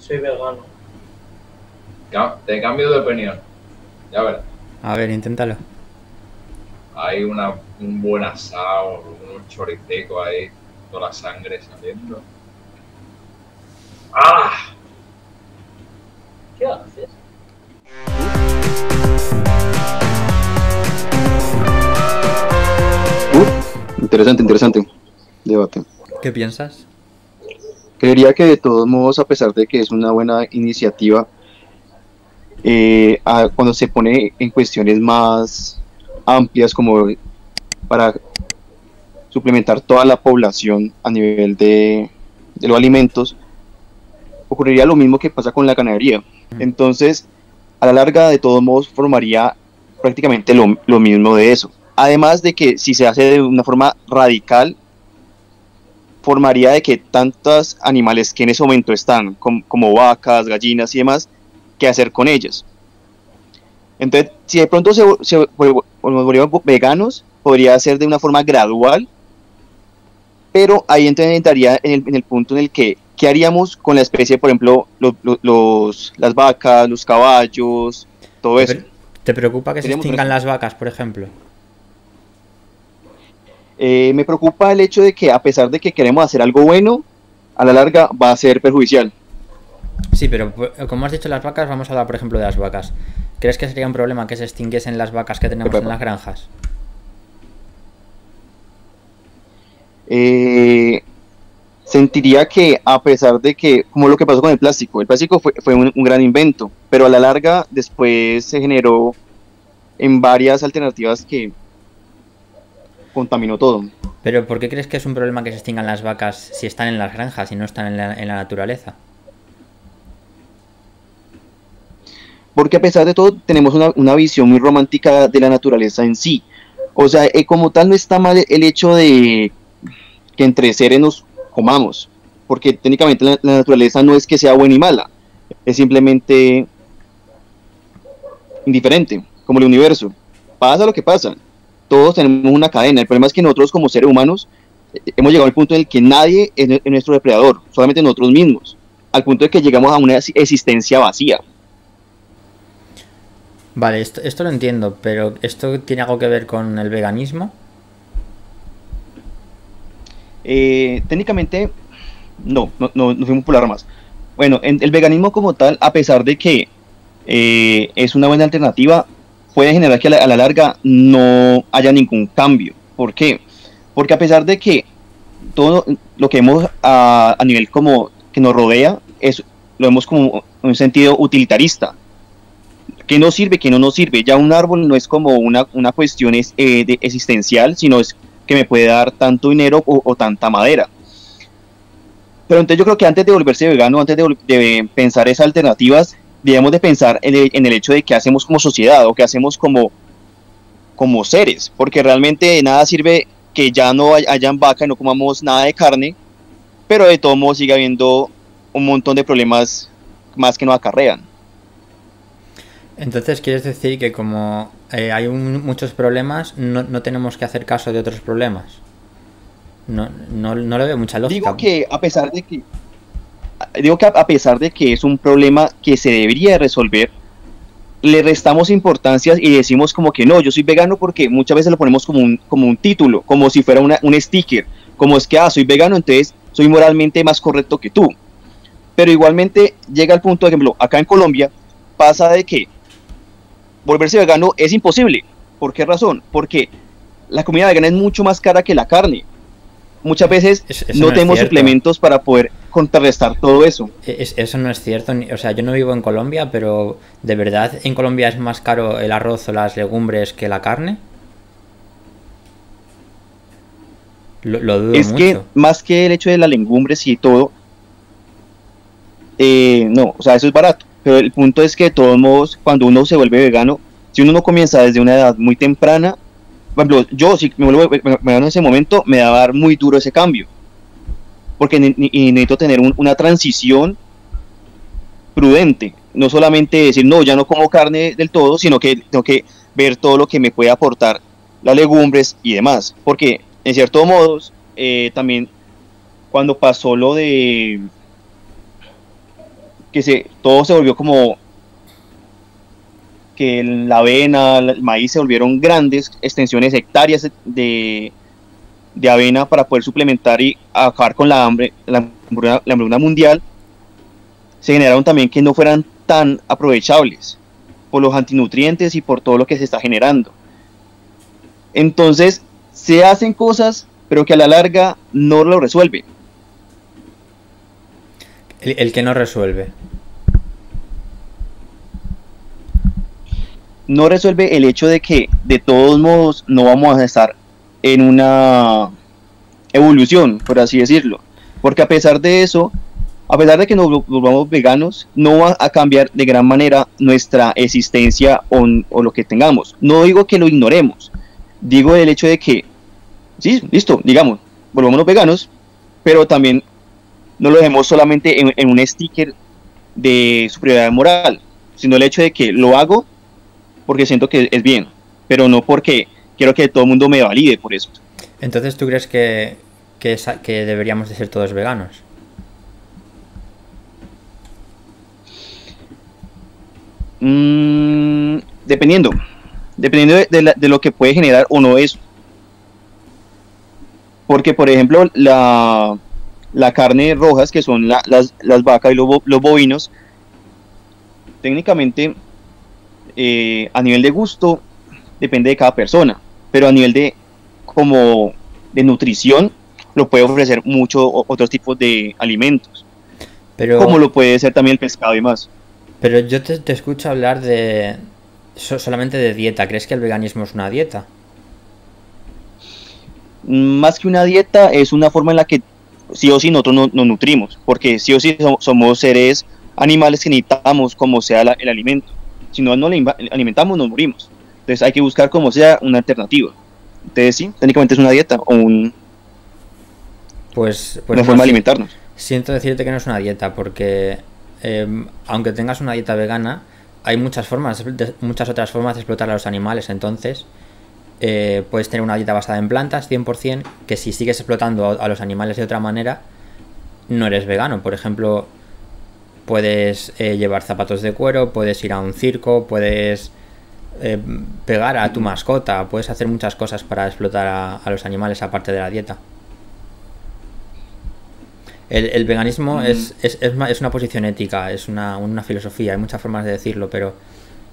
Soy vegano. Te cambio de opinión. Ya verás. A ver, inténtalo. Hay un buen asado, un choriceco ahí, toda la sangre saliendo. ¡Ah! ¿Qué haces? Interesante, interesante debate. ¿Qué piensas? Creería que de todos modos, a pesar de que es una buena iniciativa, cuando se pone en cuestiones más amplias como para suplementar toda la población a nivel de los alimentos, ocurriría lo mismo que pasa con la ganadería. Entonces, a la larga, de todos modos, formaría prácticamente lo mismo de eso. Además de que si se hace de una forma radical, formaría de que tantos animales que en ese momento están, como vacas, gallinas y demás, qué hacer con ellas. Entonces, si de pronto nos volvemos veganos, podría ser de una forma gradual, pero ahí entraría en el punto en el que, ¿qué haríamos con la especie, por ejemplo, las vacas, los caballos, todo eso? ¿Te preocupa que se Seríamos extingan las vacas, por ejemplo? Me preocupa el hecho de que, a pesar de que queremos hacer algo bueno, a la larga va a ser perjudicial. Sí, pero como has dicho las vacas, vamos a hablar, por ejemplo, de las vacas. ¿Crees que sería un problema que se extinguiesen las vacas que tenemos en las granjas? Sentiría que, a pesar de que, como lo que pasó con el plástico fue un gran invento, pero a la larga después se generó en varias alternativas que contaminó todo. Pero ¿por qué crees que es un problema que se extingan las vacas si están en las granjas y no están en la naturaleza? Porque a pesar de todo tenemos una visión muy romántica de la naturaleza en sí. O sea, como tal no está mal el hecho de que entre seres nos comamos, porque técnicamente la naturaleza no es que sea buena y mala, es simplemente indiferente, como el universo. Pasa lo que pasa, todos tenemos una cadena. El problema es que nosotros como seres humanos hemos llegado al punto en el que nadie es nuestro depredador, solamente nosotros mismos, al punto de que llegamos a una existencia vacía. Vale, esto lo entiendo, pero ¿esto tiene algo que ver con el veganismo? Técnicamente, no fuimos por las ramas. Bueno, el veganismo como tal, a pesar de que es una buena alternativa, puede generar que a la larga no haya ningún cambio. ¿Por qué? Porque a pesar de que todo lo que vemos a nivel como que nos rodea, lo vemos como un sentido utilitarista. ¿Qué nos sirve, qué no nos sirve? Ya un árbol no es como una cuestión existencial, sino es que me puede dar tanto dinero o tanta madera. Pero entonces yo creo que antes de volverse vegano, antes de pensar esas alternativas, debemos de pensar en el hecho de qué hacemos como sociedad o qué hacemos como seres, porque realmente de nada sirve que ya no hayan vaca y no comamos nada de carne, pero de todos modos sigue habiendo un montón de problemas más que nos acarrean. Entonces, ¿quieres decir que como hay muchos problemas, no tenemos que hacer caso de otros problemas? No le veo mucha lógica. Digo que a pesar de que es un problema que se debería resolver, le restamos importancia y decimos como que no, yo soy vegano, porque muchas veces lo ponemos como un título, como si fuera un sticker, como es que soy vegano, entonces soy moralmente más correcto que tú. Pero igualmente llega al punto, por ejemplo, acá en Colombia pasa de que volverse vegano es imposible. ¿Por qué razón? Porque la comida vegana es mucho más cara que la carne. Muchas veces no tenemos suplementos para poder contrarrestar todo eso. Eso no es cierto. O sea, yo no vivo en Colombia, pero ¿de verdad en Colombia es más caro el arroz o las legumbres que la carne? Lo dudo es mucho. Que más que el hecho de las legumbres y todo, no, o sea, eso es barato. Pero el punto es que de todos modos, cuando uno se vuelve vegano, si uno no comienza desde una edad muy temprana, por ejemplo, yo si me vuelvo vegano en ese momento, me va a dar muy duro ese cambio, porque necesito tener una transición prudente, no solamente decir, no, ya no como carne del todo, sino que tengo que ver todo lo que me puede aportar las legumbres y demás, porque en ciertos modos, también cuando pasó lo de todo se volvió como que la avena, el maíz se volvieron grandes extensiones, hectáreas de avena para poder suplementar y acabar con la hambre, la hambruna mundial. Se generaron también que no fueran tan aprovechables por los antinutrientes y por todo lo que se está generando. Entonces, se hacen cosas, pero que a la larga no lo resuelven. El que no resuelve. No resuelve el hecho de que de todos modos no vamos a estar en una evolución, por así decirlo. Porque a pesar de eso, a pesar de que nos volvamos veganos, no va a cambiar de gran manera nuestra existencia o lo que tengamos. No digo que lo ignoremos, digo el hecho de que, sí, listo, digamos, volvámonos veganos, pero también no lo dejemos solamente en un sticker de superioridad moral, sino el hecho de que lo hago porque siento que es bien, pero no porque quiero que todo el mundo me valide por eso. Entonces, ¿tú crees que deberíamos de ser todos veganos? Dependiendo de lo que puede generar o no eso. Porque, por ejemplo, la carne rojas, que son las vacas y los bovinos, técnicamente, a nivel de gusto, depende de cada persona, pero a nivel de nutrición, lo puede ofrecer muchos otros tipos de alimentos, como lo puede ser también el pescado y más. Pero yo te escucho hablar solamente de dieta. ¿Crees que el veganismo es una dieta? Más que una dieta, es una forma en la que sí o sí nosotros nos nutrimos, porque sí o sí somos seres animales que necesitamos como sea el alimento. Si no nos alimentamos, nos morimos. Entonces hay que buscar como sea una alternativa. Entonces sí, técnicamente es una dieta o una forma de alimentarnos. Siento decirte que no es una dieta, porque aunque tengas una dieta vegana, hay muchas otras formas de explotar a los animales. Entonces puedes tener una dieta basada en plantas 100%, que si sigues explotando a los animales de otra manera, no eres vegano. Por ejemplo, puedes llevar zapatos de cuero, puedes ir a un circo, puedes pegar a tu mascota, puedes hacer muchas cosas para explotar a los animales aparte de la dieta. El veganismo es una posición ética, es una filosofía, hay muchas formas de decirlo, pero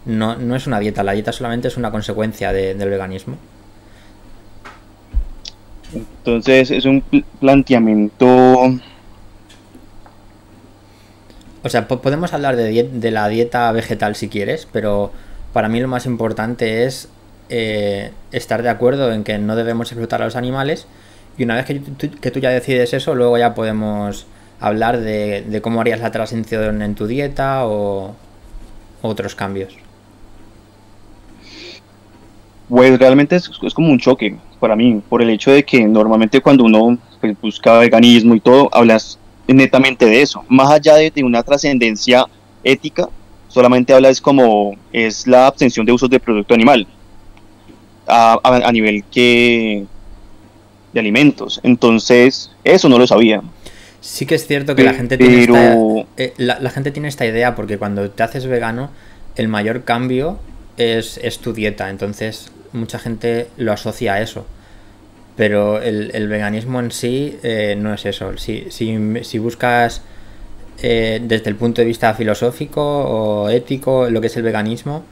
no es una dieta. La dieta solamente es una consecuencia del veganismo. Entonces es un planteamiento. O sea, podemos hablar de la dieta vegetal si quieres, pero para mí lo más importante es estar de acuerdo en que no debemos explotar a los animales. Y una vez que tú ya decides eso, luego ya podemos hablar de cómo harías la transición en tu dieta o otros cambios. Pues realmente es como un choque para mí, por el hecho de que normalmente cuando uno pues, busca veganismo y todo, hablas netamente de eso. Más allá de una trascendencia ética, solamente hablas es la abstención de usos de producto animal a nivel de alimentos. Entonces, eso no lo sabía. Sí que es cierto que la gente tiene esta idea, porque cuando te haces vegano, el mayor cambio es tu dieta. Entonces, mucha gente lo asocia a eso. Pero el veganismo en sí no es eso. Si buscas desde el punto de vista filosófico o ético lo que es el veganismo,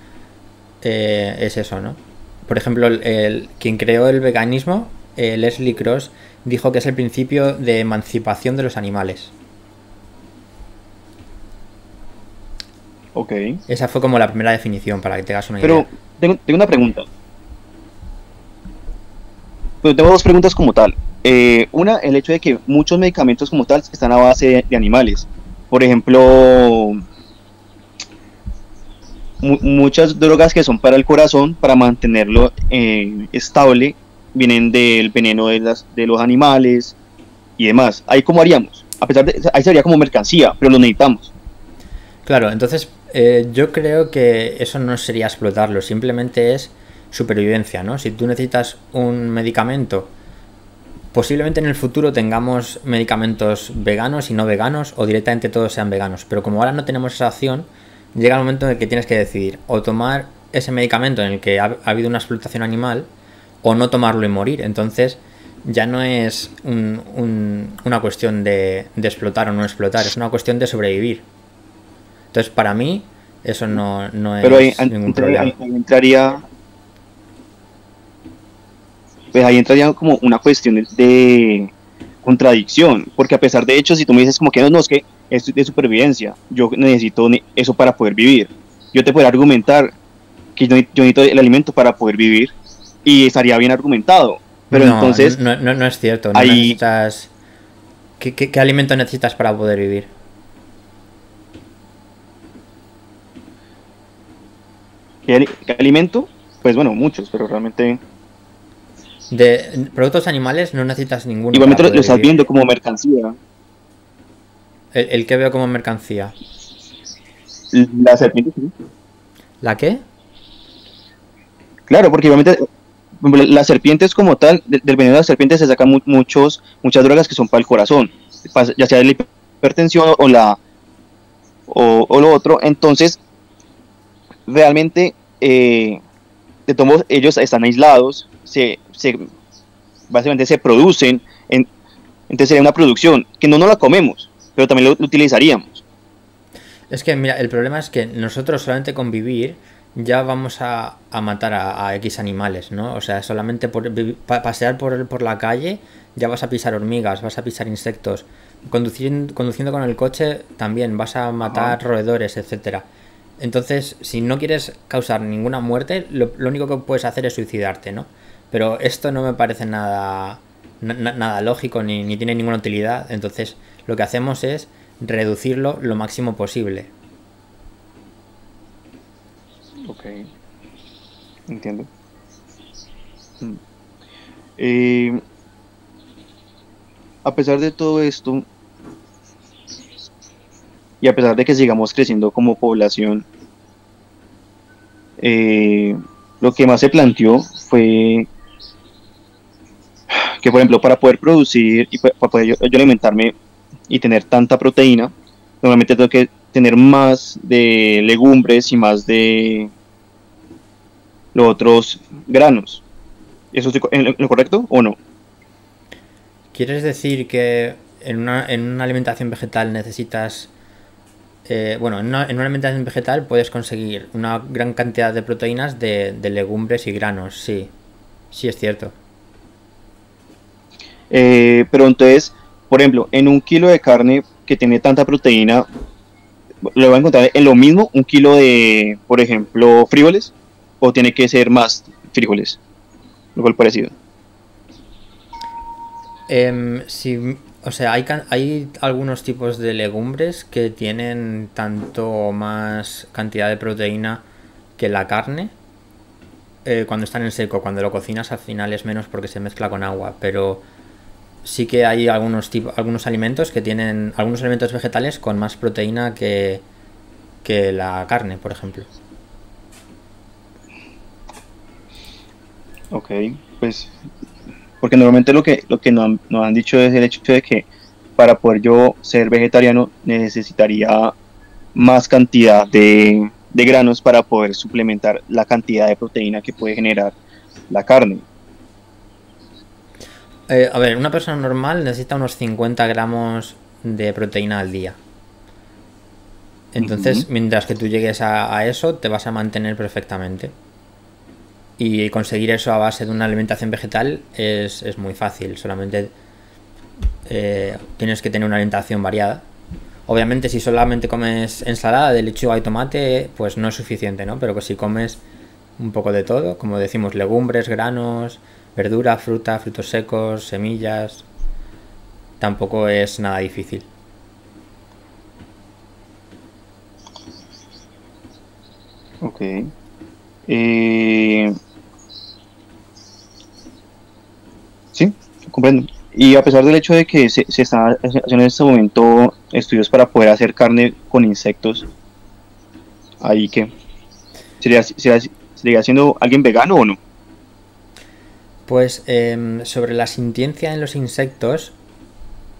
es eso, ¿no? Por ejemplo, quien creó el veganismo, Leslie Cross, dijo que es el principio de emancipación de los animales. Ok. Esa fue como la primera definición, para que te hagas una idea. Pero tengo una pregunta. Pero tengo dos preguntas como tal. Una, el hecho de que muchos medicamentos como tal están a base de animales. Por ejemplo, muchas drogas que son para el corazón, para mantenerlo estable, vienen del veneno de los animales y demás. Ahí cómo haríamos, ahí sería como mercancía, pero lo necesitamos. Claro, entonces yo creo que eso no sería explotarlo, simplemente es supervivencia, ¿no? Si tú necesitas un medicamento Posiblemente en el futuro tengamos medicamentos veganos y no veganos, o directamente todos sean veganos, pero como ahora no tenemos esa opción, llega el momento en el que tienes que decidir o tomar ese medicamento en el que ha habido una explotación animal, o no tomarlo y morir. Entonces ya no es una cuestión de explotar o no explotar, es una cuestión de sobrevivir. Entonces para mí eso no es ningún problema. Ahí entraría como una cuestión de contradicción, porque a pesar de hecho, si tú me dices como que no, es que esto es de supervivencia, yo necesito eso para poder vivir, yo te podría argumentar que yo necesito el alimento para poder vivir, y estaría bien argumentado, pero no, entonces... No es cierto, no necesitas... ¿Qué alimento necesitas para poder vivir? ¿Qué alimento? Pues bueno, muchos, pero realmente... De productos animales no necesitas ninguno. Igualmente lo estás viendo como mercancía. ¿El que veo como mercancía? La serpiente, sí. ¿La qué? Claro, porque igualmente las serpientes como tal, del veneno de las serpientes se sacan muchas drogas que son para el corazón, ya sea la hipertensión o lo otro. Entonces, realmente, de todos modos, ellos están aislados, básicamente se producen, entonces sería una producción que no la comemos, pero también lo utilizaríamos. Es que mira, el problema es que nosotros solamente con vivir ya vamos a matar a X animales, ¿no? O sea, solamente por pasear por la calle ya vas a pisar hormigas, vas a pisar insectos. Conduciendo con el coche también vas a matar roedores, etcétera. Entonces, si no quieres causar ninguna muerte, lo único que puedes hacer es suicidarte, ¿no? Pero esto no me parece nada lógico ni tiene ninguna utilidad. Entonces lo que hacemos es reducirlo lo máximo posible. Ok, entiendo. A pesar de todo esto, y a pesar de que sigamos creciendo como población, lo que más se planteó fue que, por ejemplo, para poder producir y para poder yo alimentarme y tener tanta proteína, normalmente tengo que tener más de legumbres y más de los otros granos. ¿Eso es lo correcto o no? ¿Quieres decir que en una alimentación vegetal necesitas... en una alimentación vegetal puedes conseguir una gran cantidad de proteínas de legumbres y granos, sí. Sí, es cierto. Pero entonces, por ejemplo, en un kilo de carne que tiene tanta proteína, ¿lo voy a encontrar en lo mismo un kilo de, por ejemplo, frijoles? ¿O tiene que ser más frijoles? Algo parecido. Sí, o sea, hay algunos tipos de legumbres que tienen tanto más cantidad de proteína que la carne. Cuando están en seco, cuando lo cocinas al final es menos porque se mezcla con agua, pero sí que hay algunos alimentos que tienen, algunos alimentos vegetales con más proteína que la carne, por ejemplo. Ok, pues porque normalmente lo que nos han dicho es el hecho de que para poder yo ser vegetariano necesitaría más cantidad de granos para poder suplementar la cantidad de proteína que puede generar la carne. A ver, una persona normal necesita unos 50 gramos de proteína al día. Entonces, mientras que tú llegues a eso, te vas a mantener perfectamente. Y conseguir eso a base de una alimentación vegetal es muy fácil. Solamente tienes que tener una alimentación variada. Obviamente, si solamente comes ensalada de lechuga y tomate, pues no es suficiente, ¿no? Pero que si comes un poco de todo, como decimos, legumbres, granos, verdura, fruta, frutos secos, semillas, tampoco es nada difícil. Ok. Sí, comprendo. Y a pesar del hecho de que se están haciendo en este momento estudios para poder hacer carne con insectos, ¿ahí qué? ¿Sería siendo alguien vegano o no? Pues sobre la sintiencia en los insectos,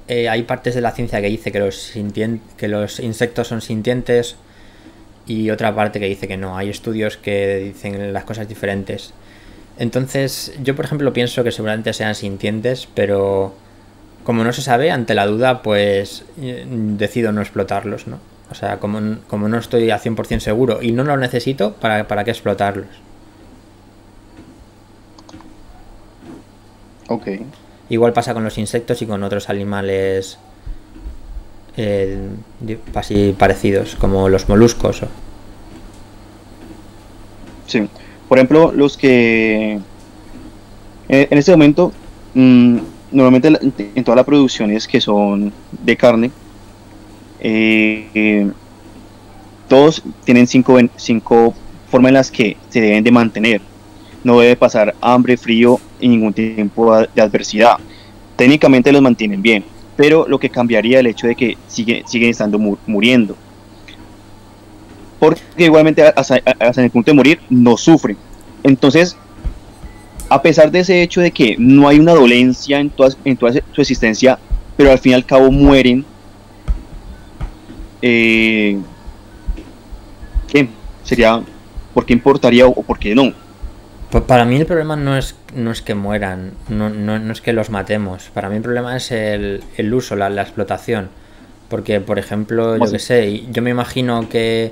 hay partes de la ciencia que dice que los insectos son sintientes y otra parte que dice que no. Hay estudios que dicen las cosas diferentes. Entonces, yo por ejemplo pienso que seguramente sean sintientes, pero como no se sabe, ante la duda, pues decido no explotarlos, ¿no? O sea, como no estoy a 100% seguro y no lo necesito, ¿para qué explotarlos? Ok. Igual pasa con los insectos y con otros animales así parecidos, como los moluscos. Sí. Por ejemplo, los que en este momento, normalmente en todas las producciones que son de carne, todos tienen cinco formas en las que se deben de mantener. No debe pasar hambre, frío y ningún tipo de adversidad. Técnicamente los mantienen bien, pero lo que cambiaría el hecho de que siguen estando muriendo. Porque igualmente hasta el punto de morir no sufren. Entonces, a pesar de ese hecho de que no hay una dolencia en toda su existencia, pero al fin y al cabo mueren, ¿qué sería? ¿Por qué importaría o por qué no? Pues para mí el problema no es que mueran, no es que los matemos. Para mí el problema es el uso, la explotación. Porque, por ejemplo, yo qué sé, yo me imagino que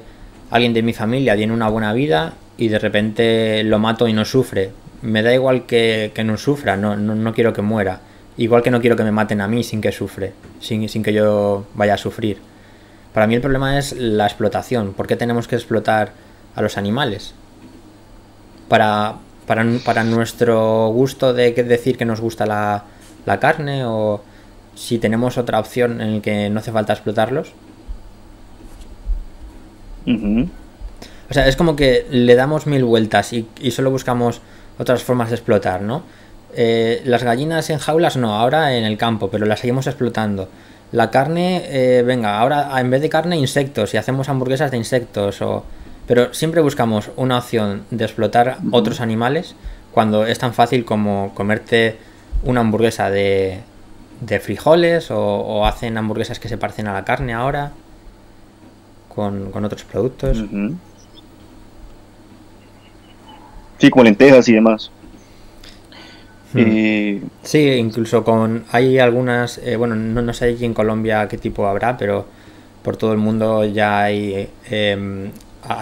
alguien de mi familia tiene una buena vida y de repente lo mato y no sufre. Me da igual que no sufra, no quiero que muera. Igual que no quiero que me maten a mí sin que sufre, sin que yo vaya a sufrir. Para mí el problema es la explotación. ¿Por qué tenemos que explotar a los animales? Para nuestro gusto de decir que nos gusta la carne, o si tenemos otra opción en la que no hace falta explotarlos. Uh-huh. O sea, es como que le damos 1000 vueltas y solo buscamos otras formas de explotar, ¿no? Las gallinas en jaulas no, ahora en el campo, pero las seguimos explotando. La carne, venga, ahora en vez de carne, insectos, y hacemos hamburguesas de insectos, pero siempre buscamos una opción de explotar otros animales cuando es tan fácil como comerte una hamburguesa de frijoles, o hacen hamburguesas que se parecen a la carne ahora con otros productos. Uh-huh. Sí, como lentejas y demás. Sí, incluso hay algunas, bueno, no sé aquí en Colombia qué tipo habrá, pero por todo el mundo ya hay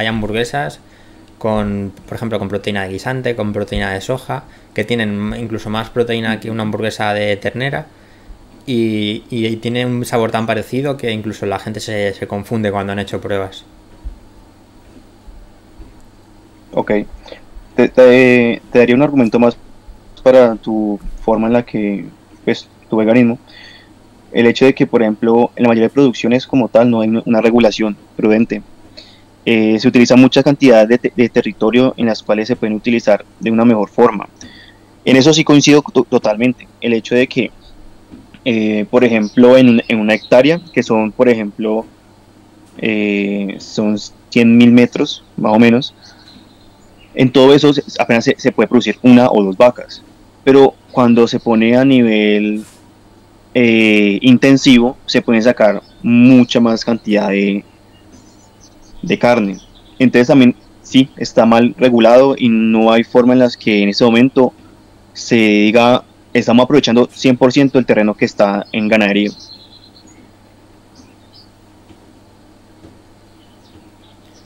hamburguesas por ejemplo, con proteína de guisante, con proteína de soja, que tienen incluso más proteína que una hamburguesa de ternera, y tiene un sabor tan parecido que incluso la gente se confunde cuando han hecho pruebas. Ok. Te daría un argumento más para tu forma en la que, pues, tu veganismo. El hecho de que, por ejemplo, en la mayoría de producciones como tal no hay una regulación prudente. Se utiliza mucha cantidad de territorio en las cuales se pueden utilizar de una mejor forma. En eso sí coincido totalmente. El hecho de que, por ejemplo, en una hectárea, que son, por ejemplo, son 100.000 metros, más o menos, en todo eso apenas se puede producir 1 o 2 vacas. Pero cuando se pone a nivel intensivo, se puede sacar mucha más cantidad de carne. Entonces también sí, está mal regulado y no hay forma en las que en ese momento se diga estamos aprovechando 100% el terreno que está en ganadería.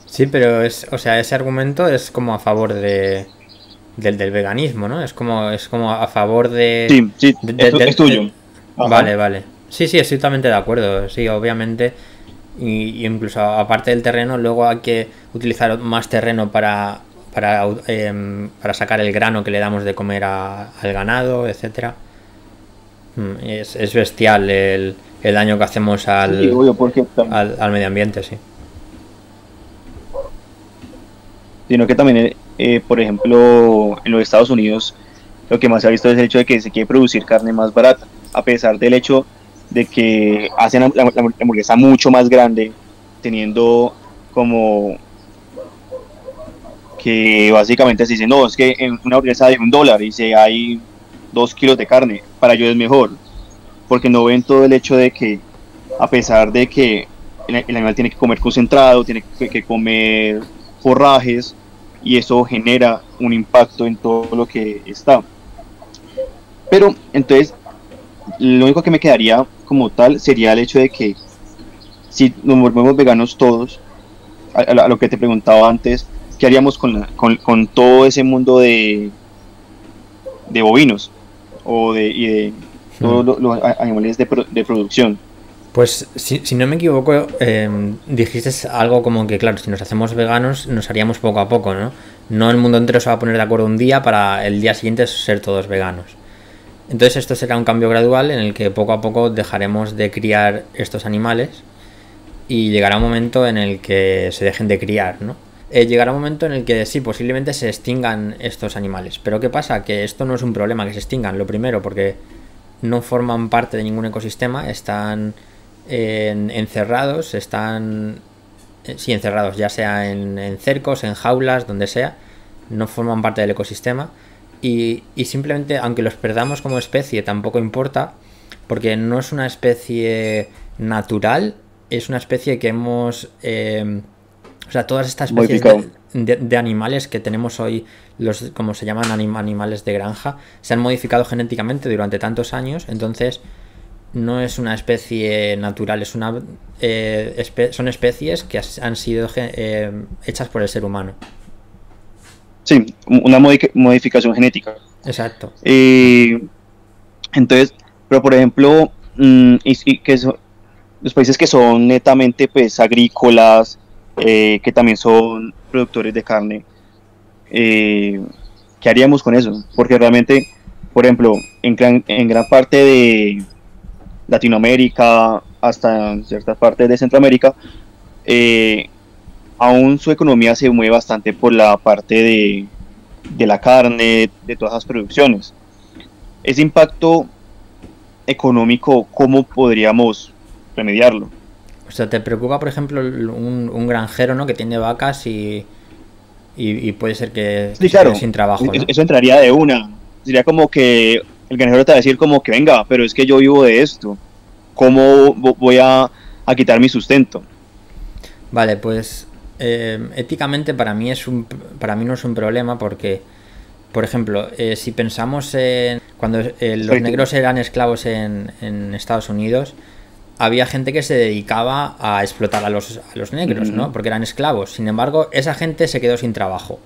Sí, pero ese argumento es como a favor del veganismo, ¿no? Es como a favor de... Sí, es tuyo. Vale. Sí, estoy totalmente de acuerdo. Sí, obviamente. Y incluso aparte del terreno, luego hay que utilizar más terreno para sacar el grano que le damos de comer al ganado, etcétera. Es bestial el daño que hacemos al medio ambiente, sí. Sino que también, por ejemplo, en los Estados Unidos, lo que más se ha visto es el hecho de que se quiere producir carne más barata, a pesar del hecho de que hacen la hamburguesa mucho más grande, teniendo como que básicamente se dice, no, es que en una hamburguesa de $1 dice hay 2 kilos de carne, para ellos es mejor, porque no ven todo el hecho de que, a pesar de que el animal tiene que comer concentrado, tiene que comer forrajes, y eso genera un impacto en todo lo que está. Pero entonces, lo único que me quedaría como tal sería el hecho de que si nos volvemos veganos todos, a lo que te preguntaba antes, ¿qué haríamos con todo ese mundo de bovinos y de todos los animales de producción? Pues si no me equivoco, dijiste algo como que, claro, si nos hacemos veganos nos haríamos poco a poco, ¿no? No el mundo entero se va a poner de acuerdo un día para el día siguiente ser todos veganos. Entonces esto será un cambio gradual en el que poco a poco dejaremos de criar estos animales y llegará un momento en el que se dejen de criar, ¿no? Llegará un momento en el que sí, posiblemente se extingan estos animales. Pero ¿qué pasa? Que esto no es un problema que se extingan. Lo primero, porque no forman parte de ningún ecosistema, están encerrados, encerrados, ya sea en cercos, en jaulas, donde sea, no forman parte del ecosistema y simplemente, aunque los perdamos como especie, tampoco importa, porque no es una especie natural, es una especie que hemos... o sea, todas estas especies de animales que tenemos hoy, como se llaman animales de granja, se han modificado genéticamente durante tantos años, entonces no es una especie natural, es son especies que han sido hechas por el ser humano. Sí, una modificación genética. Exacto. Entonces, pero por ejemplo, los países que son netamente pues agrícolas, que también son productores de carne, ¿qué haríamos con eso? Porque realmente, por ejemplo, en gran parte de Latinoamérica, hasta ciertas partes de Centroamérica, aún su economía se mueve bastante por la parte de la carne, de todas las producciones. Ese impacto económico, ¿cómo podríamos remediarlo? O sea, ¿te preocupa, por ejemplo, un granjero, ¿no?, que tiene vacas y puede ser que sí, claro, se quede sin trabajo, ¿no? Eso entraría de una. Sería como que el granjero te va a decir como que venga, pero es que yo vivo de esto. ¿Cómo voy a quitar mi sustento? Vale, pues éticamente para mí no es un problema porque, por ejemplo, si pensamos en cuando los negros eran esclavos en Estados Unidos, había gente que se dedicaba a explotar a los negros, ¿no? Porque eran esclavos. Sin embargo, esa gente se quedó sin trabajo.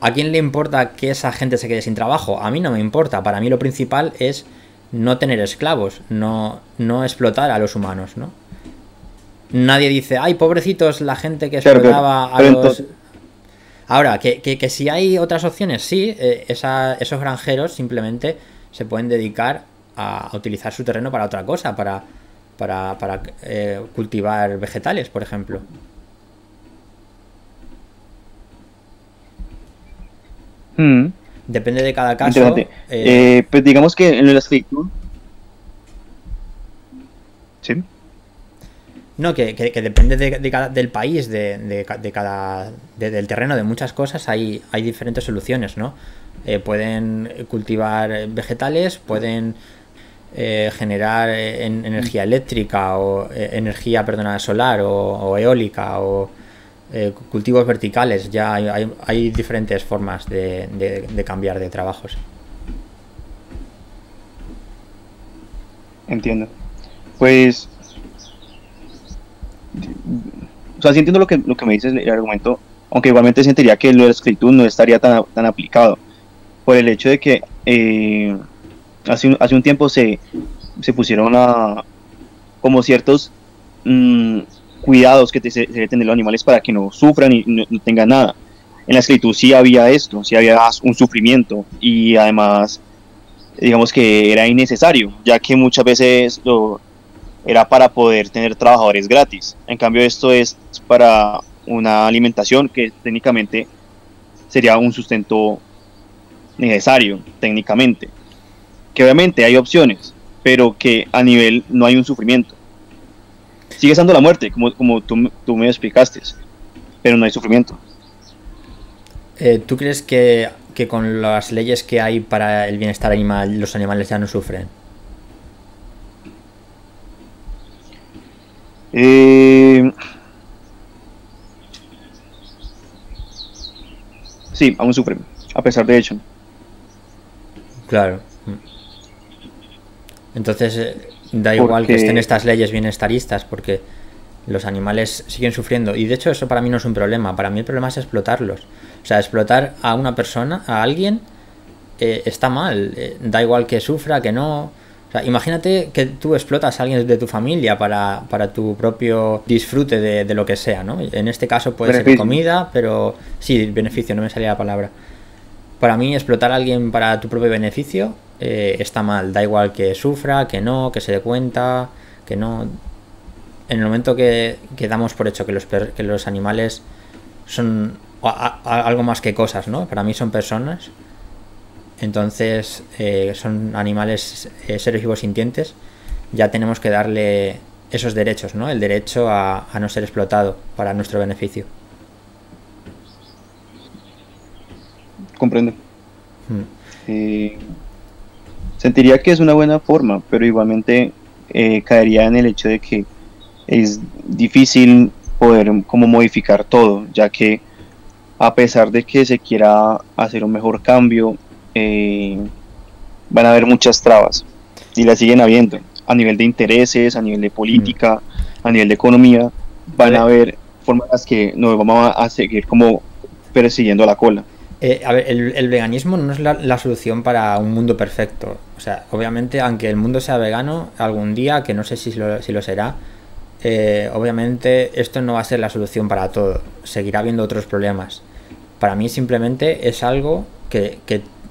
¿A quién le importa que esa gente se quede sin trabajo? A mí no me importa. Para mí lo principal es no tener esclavos, no explotar a los humanos, ¿no? Nadie dice, ay, pobrecitos la gente que explotaba a los... Entonces... Ahora, que si hay otras opciones, sí, esos granjeros simplemente se pueden dedicar a utilizar su terreno para otra cosa, para cultivar vegetales, por ejemplo. Depende de cada caso. Pues digamos que en la escritura... ¿Sí? No, que depende del país, del terreno, de muchas cosas, hay diferentes soluciones, ¿no? Pueden cultivar vegetales, pueden generar energía eléctrica o energía, solar o eólica o cultivos verticales. Ya hay diferentes formas de cambiar de trabajos. Entiendo. Pues, o sea, sí entiendo lo que me dices, el argumento, aunque igualmente sentiría que lo de la esclavitud no estaría tan aplicado, por el hecho de que hace un tiempo se pusieron como ciertos cuidados que se debe tener los animales para que no sufran y no tengan nada. En la esclavitud sí había esto, sí había un sufrimiento y además digamos que era innecesario, ya que muchas veces era para poder tener trabajadores gratis. En cambio esto es para una alimentación que técnicamente sería un sustento necesario técnicamente, que obviamente hay opciones, pero que a nivel no hay un sufrimiento. Sigue estando la muerte, como tú me explicaste, pero no hay sufrimiento. ¿Tú crees que que con las leyes que hay para el bienestar animal los animales ya no sufren? Sí, aún sufren, a pesar de hecho. Claro. Entonces, da igual que estén estas leyes bienestaristas, porque los animales siguen sufriendo. Y de hecho eso para mí no es un problema. Para mí el problema es explotarlos. O sea, explotar a una persona, a alguien, está mal. Da igual que sufra, que no. O sea, imagínate que tú explotas a alguien de tu familia para tu propio disfrute de lo que sea, ¿no? En este caso puede ser comida, pero sí, beneficio, no me salía la palabra. Para mí explotar a alguien para tu propio beneficio está mal. Da igual que sufra, que no, que se dé cuenta, que no. En el momento que damos por hecho que los animales son algo más que cosas, ¿no? Para mí son personas. Entonces son animales, seres vivos sintientes. Ya tenemos que darle esos derechos, ¿no? El derecho a no ser explotado para nuestro beneficio. Comprendo. Sentiría que es una buena forma, pero igualmente caería en el hecho de que es difícil poder como modificar todo, ya que a pesar de que se quiera hacer un mejor cambio, van a haber muchas trabas y las siguen habiendo a nivel de intereses, a nivel de política, a nivel de economía. Van a haber formas en las que nos vamos a seguir como persiguiendo la cola. A ver, el veganismo no es la solución para un mundo perfecto. O sea, obviamente, aunque el mundo sea vegano algún día, que no sé si lo será, obviamente esto no va a ser la solución para todo. Seguirá habiendo otros problemas. Para mí simplemente es algo que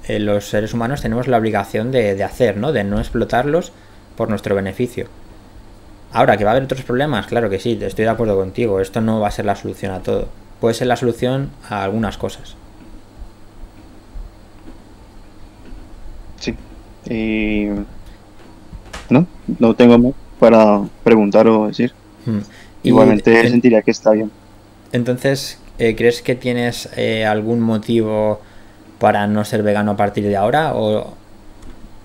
los seres humanos tenemos la obligación de hacer, ¿no? De no explotarlos por nuestro beneficio. Ahora, que va a haber otros problemas, claro que sí, estoy de acuerdo contigo. Esto no va a ser la solución a todo. Puede ser la solución a algunas cosas. Sí. No tengo más para preguntar o decir. Igualmente sentiría que está bien. Entonces, ¿crees que tienes algún motivo para no ser vegano a partir de ahora? O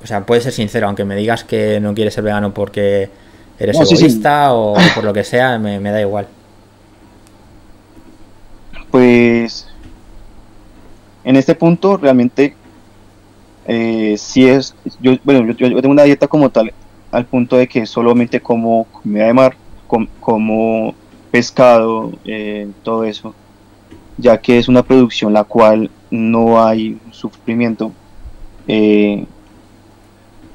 sea, puedes ser sincero, aunque me digas que no quieres ser vegano porque eres egoísta. Sí. O por lo que sea, me da igual. Pues en este punto realmente sí es, yo tengo una dieta como tal al punto de que solamente como comida de mar, como pescado, todo eso, ya que es una producción la cual no hay sufrimiento, y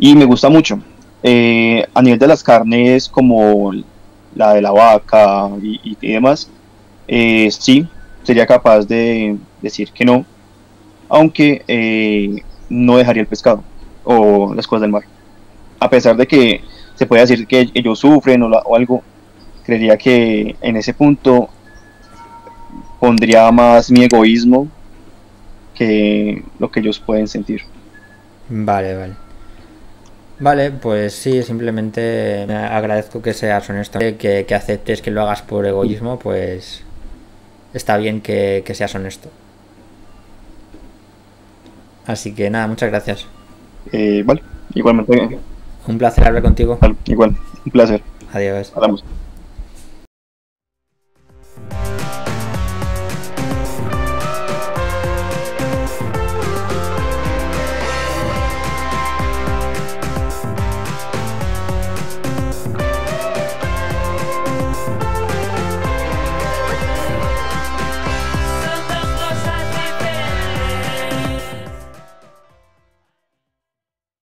me gusta mucho. A nivel de las carnes como la de la vaca y demás, sí, sería capaz de decir que no, aunque no dejaría el pescado o las cosas del mar. A pesar de que se puede decir que ellos sufren o algo, creería que en ese punto pondría más mi egoísmo que lo que ellos pueden sentir. Vale. Vale, pues sí, simplemente me agradezco que seas honesto, que aceptes que lo hagas por egoísmo, pues está bien que seas honesto. Así que nada, muchas gracias. Vale, igualmente. Un placer hablar contigo. Vale, igual, un placer. Adiós. Hablamos.